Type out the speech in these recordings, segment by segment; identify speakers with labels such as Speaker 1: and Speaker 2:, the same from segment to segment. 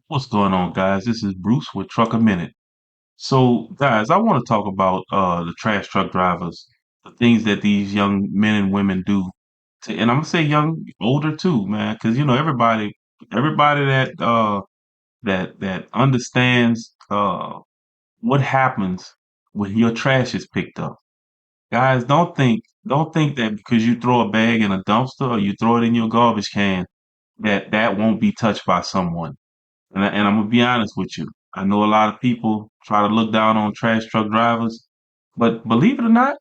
Speaker 1: What's going on, guys? This is Bruce with Truck a Minute. So, guys, I want to talk about the trash truck drivers, the things that these young men and women do. And I'm gonna say young, older too, man, because everybody that understands what happens when your trash is picked up. Guys, don't think that because you throw a bag in a dumpster or you throw it in your garbage can that won't be touched by someone. And I'm gonna be honest with you. I know a lot of people try to look down on trash truck drivers, but believe it or not,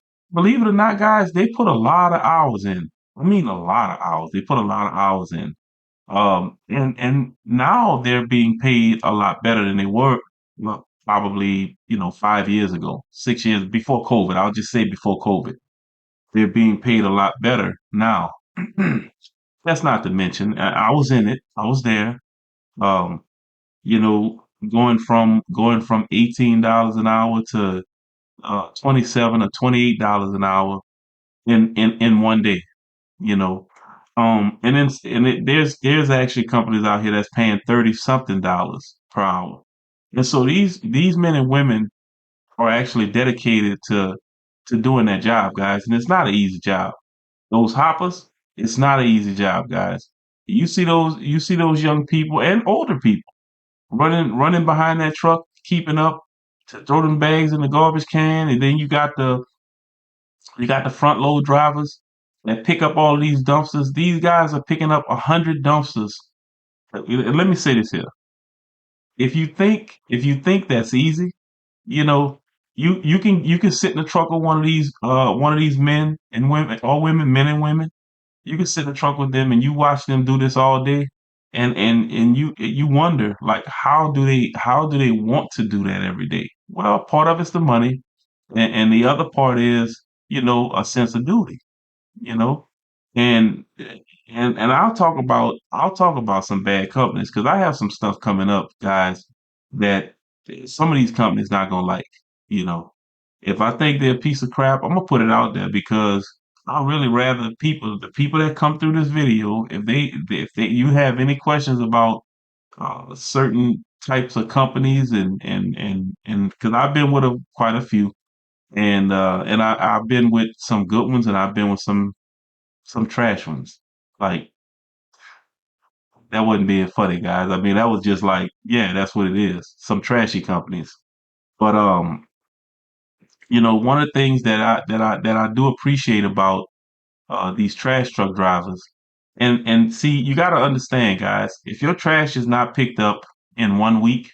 Speaker 1: guys, they put a lot of hours in. I mean, a lot of hours. They put a lot of hours in. And now they're being paid a lot better than they were, well, probably 5 years ago, 6 years before COVID. I'll just say before COVID, they're being paid a lot better now. That's not to mention, I was in it. I was there. Um, going from $18 an hour to 27 or $28 an hour in one day. You know, there's actually companies out here that's paying 30 something dollars per hour, and so these men and women are actually dedicated to doing that job, guys, and it's not an easy job. Those hoppers, it's not an easy job, guys. You see those young people and older people running behind that truck, keeping up to throw them bags in the garbage can, and then you got the front load drivers that pick up all of these dumpsters. These guys are picking up 100 dumpsters. And let me say this here: if you think that's easy, you know, you can sit in the truck with one of these men and women, all women, men and women. You can sit in the trunk with them and you watch them do this all day, and you wonder, like, how do they want to do that every day? Well, part of it's the money, and the other part is, a sense of duty, you know, and and I'll talk about some bad companies because I have some stuff coming up, guys, that some of these companies not gonna like, you know. If I think they're a piece of crap, I'm gonna put it out there because I really rather the people that come through this video, if you have any questions about certain types of companies and because I've been with quite a few, and I've been with some good ones and I've been with some trash ones. Like, that wasn't being funny, guys. I mean, that was just like, yeah, that's what it is. Some trashy companies. But one of the things that I do appreciate about these trash truck drivers, and see, you got to understand, guys, if your trash is not picked up in one week,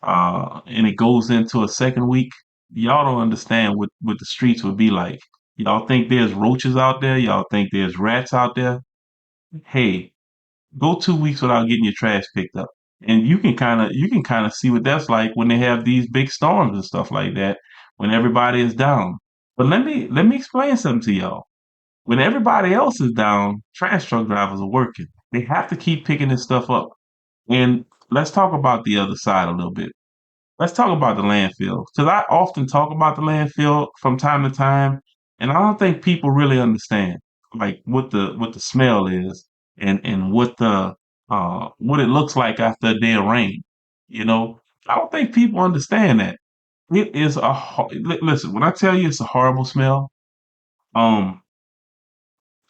Speaker 1: and it goes into a second week, y'all don't understand what the streets would be like. Y'all think there's roaches out there? Y'all think there's rats out there? Hey, go 2 weeks without getting your trash picked up, and you can kind of see what that's like when they have these big storms and stuff like that, when everybody is down. But let me explain something to y'all. When everybody else is down, trash truck drivers are working. They have to keep picking this stuff up. And let's talk about the other side a little bit. Let's talk about the landfill, because I often talk about the landfill from time to time, and I don't think people really understand, like, what the smell is, and what it looks like after a day of rain. You know, I don't think people understand that. It is listen, when I tell you it's a horrible smell. um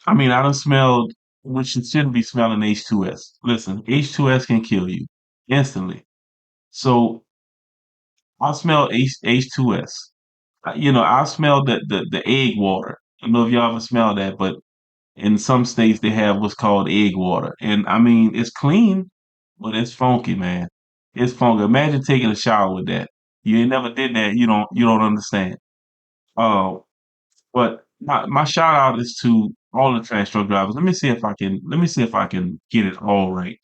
Speaker 1: I mean, I done smelled, which you shouldn't be smelling, H2S. Listen, H2S can kill you instantly. So I smell H2S. I smell the egg water. I don't know if y'all ever smell that, but in some states they have what's called egg water. And I mean, it's clean, but it's funky, man. It's funky. Imagine taking a shower with that. You ain't never did that. You don't understand. Uh, but my shout out is to all the trash truck drivers. Let me see if I can get it all right.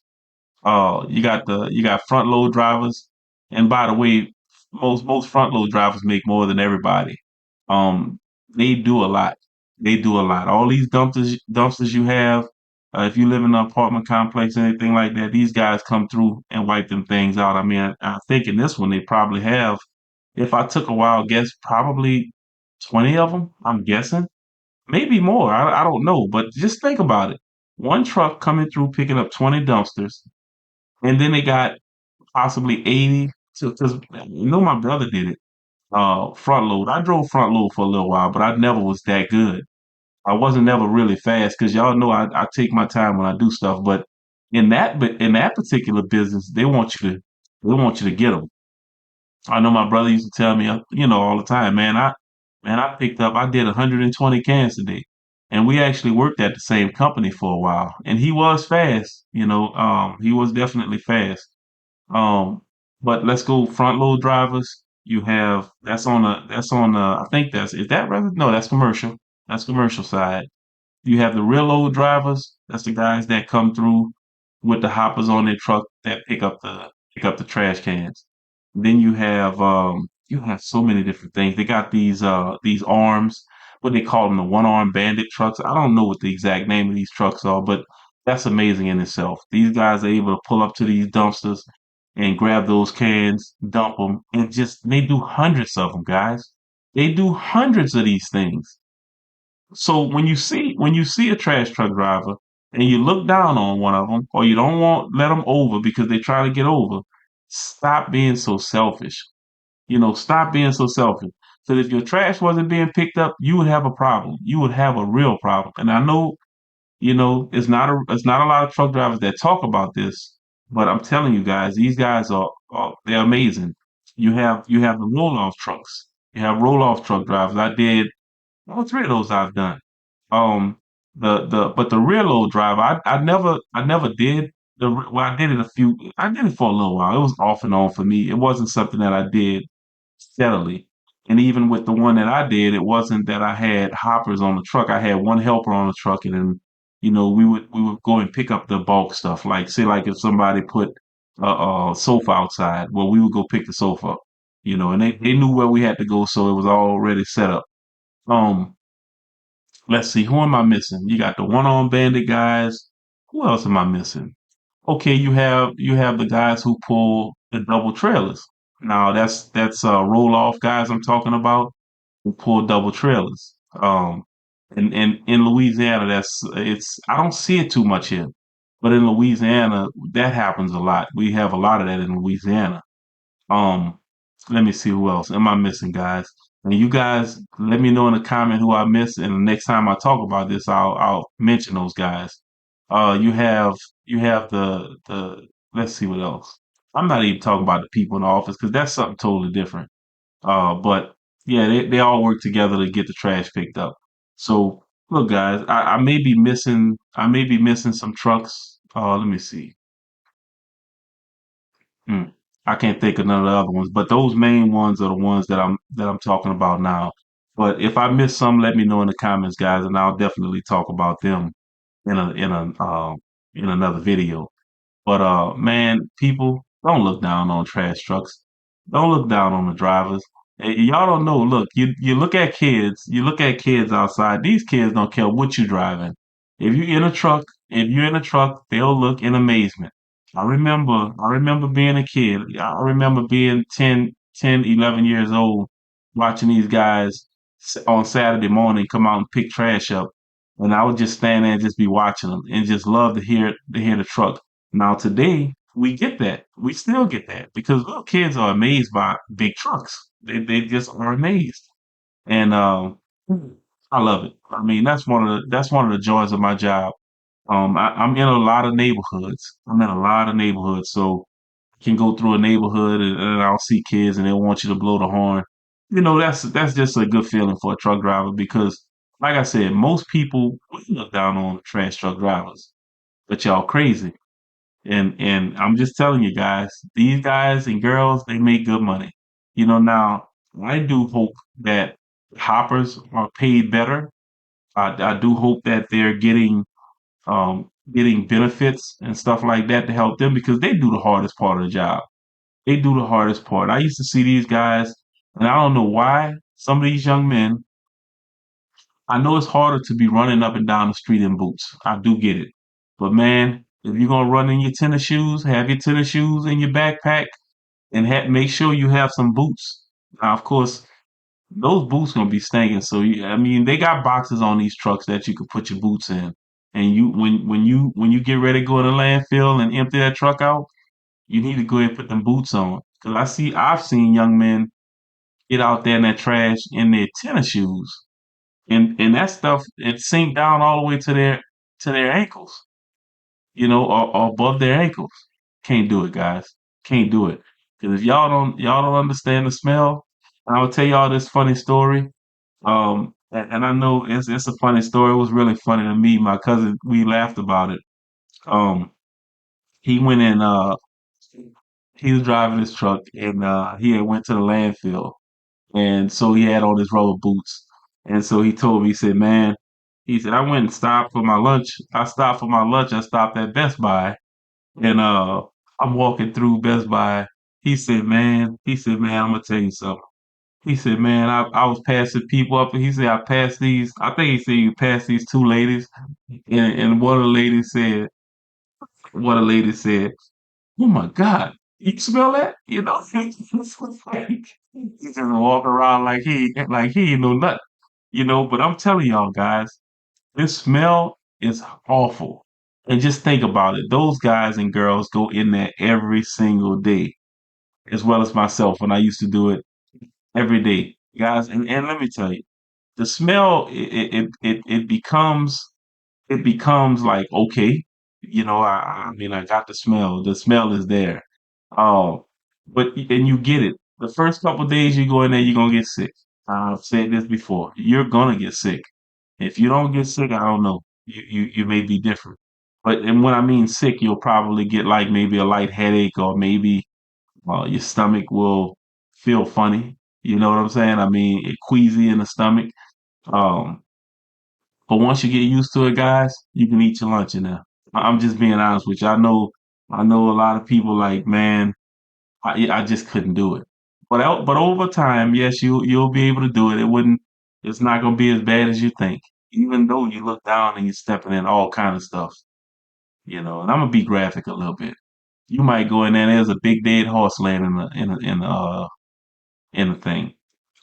Speaker 1: You got front load drivers, and by the way, most front load drivers make more than everybody. Um, they do a lot. They do a lot. All these dumpsters you have. If you live in an apartment complex or anything like that, these guys come through and wipe them things out. I mean, I think in this one they probably have. If I took a wild guess, probably 20 of them. I'm guessing, maybe more. I don't know, but just think about it. One truck coming through picking up 20 dumpsters, and then they got possibly 80. Because my brother did it. Front load. I drove front load for a little while, but I never was that good. I wasn't never really fast because y'all know I take my time when I do stuff. But in that particular business, they want you to get them. I know my brother used to tell me, all the time, I picked up, I did 120 cans today, and we actually worked at the same company for a while, and he was fast, he was definitely fast. Um, but let's go front load drivers. You have that's on I think that's is that rather no that's commercial. That's commercial side. You have the real old drivers. That's the guys that come through with the hoppers on their truck that pick up the trash cans. Then you have so many different things. They got these arms, what they call them, the one arm bandit trucks. I don't know what the exact name of these trucks are, but that's amazing in itself. These guys are able to pull up to these dumpsters and grab those cans, dump them, and just they do hundreds of them, guys. They do hundreds of these things. So when you see a trash truck driver and you look down on one of them, or you don't want let them over because they try to get over, stop being so selfish. Stop being so selfish. Because if your trash wasn't being picked up, you would have a problem. You would have a real problem. And I know, it's not a lot of truck drivers that talk about this, but I'm telling you guys, these guys are they're amazing. You have the roll off trucks. You have roll off truck drivers. I did all three of those I've done. Um, but the real old drive, I never did well, I did it for a little while. It was off and on for me. It wasn't something that I did steadily. And even with the one that I did, it wasn't that I had hoppers on the truck. I had one helper on the truck, and then, we would go and pick up the bulk stuff. Like, say, like if somebody put a sofa outside, well, we would go pick the sofa up, and they knew where we had to go, so it was already set up. Um, Let's see, who am I missing? You got the one-on bandit guys. Who else am I missing? Okay, you have the guys who pull the double trailers. Now that's roll off guys I'm talking about who pull double trailers. And in Louisiana, it's I don't see it too much here, but in Louisiana that happens a lot. We have a lot of that in Louisiana. Um, Let me see who else. Am I missing, guys? And you guys, let me know in the comment who I missed, and the next time I talk about this, I'll mention those guys. You have the let's see what else. I'm not even talking about the people in the office because that's something totally different. But yeah, they all work together to get the trash picked up. So look, guys, I may be missing some trucks. Let me see. Mm. I can't think of none of the other ones, but those main ones are the ones that I'm talking about now. But if I miss some, let me know in the comments, guys, and I'll definitely talk about them in another video. But man, people, don't look down on trash trucks. Don't look down on the drivers. Y'all don't know. Look, you look at kids outside. These kids don't care what you're driving. If you're in a truck, they'll look in amazement. I remember being a kid. I remember being 11 years old, watching these guys on Saturday morning come out and pick trash up. And I would just stand there and just be watching them and just love to hear the truck. Now today we get that. We still get that because little kids are amazed by big trucks. They just are amazed. And I love it. I mean, that's one of the joys of my job. I'm in a lot of neighborhoods. I'm in a lot of neighborhoods, so I can go through a neighborhood and I'll see kids and they want you to blow the horn. That's just a good feeling for a truck driver because, like I said, most people we look down on trash truck drivers, but y'all crazy. And I'm just telling you guys, these guys and girls, they make good money. Now I do hope that hoppers are paid better. I do hope that they're getting benefits and stuff like that to help them because they do the hardest part of the job. They do the hardest part. I used to see these guys, and I don't know why some of these young men, I know it's harder to be running up and down the street in boots. I do get it. But man, if you're going to run in your tennis shoes, have your tennis shoes in your backpack and make sure you have some boots. Now, of course, those boots gonna be stinking. So I mean, they got boxes on these trucks that you could put your boots in, and you when you get ready to go to the landfill and empty that truck out, you need to go ahead and put them boots on. Cause I've seen young men get out there in that trash in their tennis shoes, and that stuff it sink down all the way to their ankles, or above their ankles. Can't do it, guys. Can't do it. Because if y'all don't understand the smell, and I'll tell y'all this funny story. And I know it's a funny story. It was really funny to me. My cousin, we laughed about it. Um, he went in. He was driving his truck, and he had went to the landfill, and so he had on his rubber boots. And so he told me, he said, "Man," he said, "I went and stopped for my lunch. I stopped for my lunch. I stopped at Best Buy, and I'm walking through Best Buy." He said, "Man, I'm gonna tell you something." He said, "Man, I was passing people up, and he said I passed these. I think he said you passed these two ladies, and one of the ladies said, 'Oh my God, you smell that?' You know, it's like he just walk around like he ain't know nothing, you know. But I'm telling y'all guys, this smell is awful. And just think about it. Those guys and girls go in there every single day, as well as myself when I used to do it every day, guys. And let me tell you, the smell it becomes like okay, I mean I got the smell. The smell is there. Oh, but and you get it. The first couple days you go in there, you're gonna get sick. I've said this before. You're gonna get sick. If you don't get sick, I don't know. You may be different. But and when I mean sick, you'll probably get like maybe a light headache or maybe your stomach will feel funny. You know what I'm saying? I mean, queasy in the stomach. Um, but once you get used to it, guys, you can eat your lunch in there. I'm just being honest with you. I know a lot of people like, man, I just couldn't do it. But over time, yes, you'll be able to do it. It's not gonna be as bad as you think. Even though you look down and you're stepping in all kind of stuff, And I'm gonna be graphic a little bit. You might go in there and there's a big dead horse laying in the thing.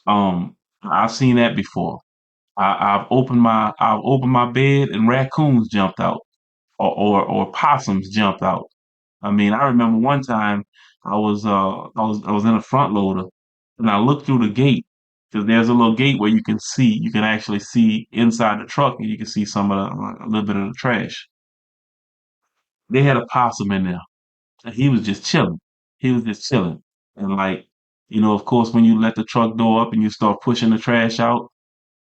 Speaker 1: I've seen that before. I've opened my bed and raccoons jumped out or possums jumped out. I mean, I remember one time I was in a front loader and I looked through the gate because there's a little gate where you can actually see inside the truck and you can see some of a little bit of the trash. They had a possum in there and he was just chilling. He was just chilling. And like, of course, when you let the truck door up and you start pushing the trash out,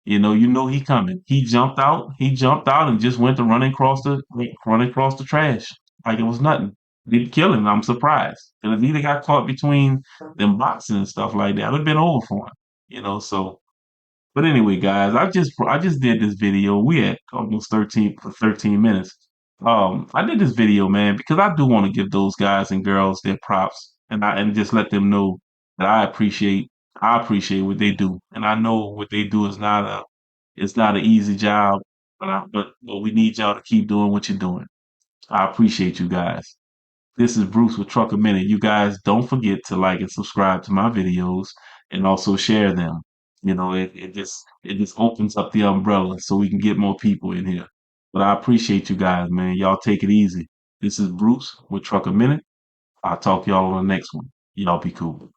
Speaker 1: you know he coming. He jumped out. He jumped out and just went to running across the trash like it was nothing. Didn't kill him. I'm surprised. And if he'd have got caught between them boxes and stuff like that, it'd have been over for him. So. But anyway, guys, I just did this video. We at almost 13 minutes. I did this video, man, because I do want to give those guys and girls their props and just let them know that I appreciate what they do. And I know what they do is it's not an easy job, but we need y'all to keep doing what you're doing. I appreciate you guys. This is Bruce with Trucker Minute. You guys don't forget to like and subscribe to my videos and also share them. It just opens up the umbrella so we can get more people in here. But I appreciate you guys, man. Y'all take it easy. This is Bruce with Trucker Minute. I'll talk to y'all on the next one. Y'all be cool.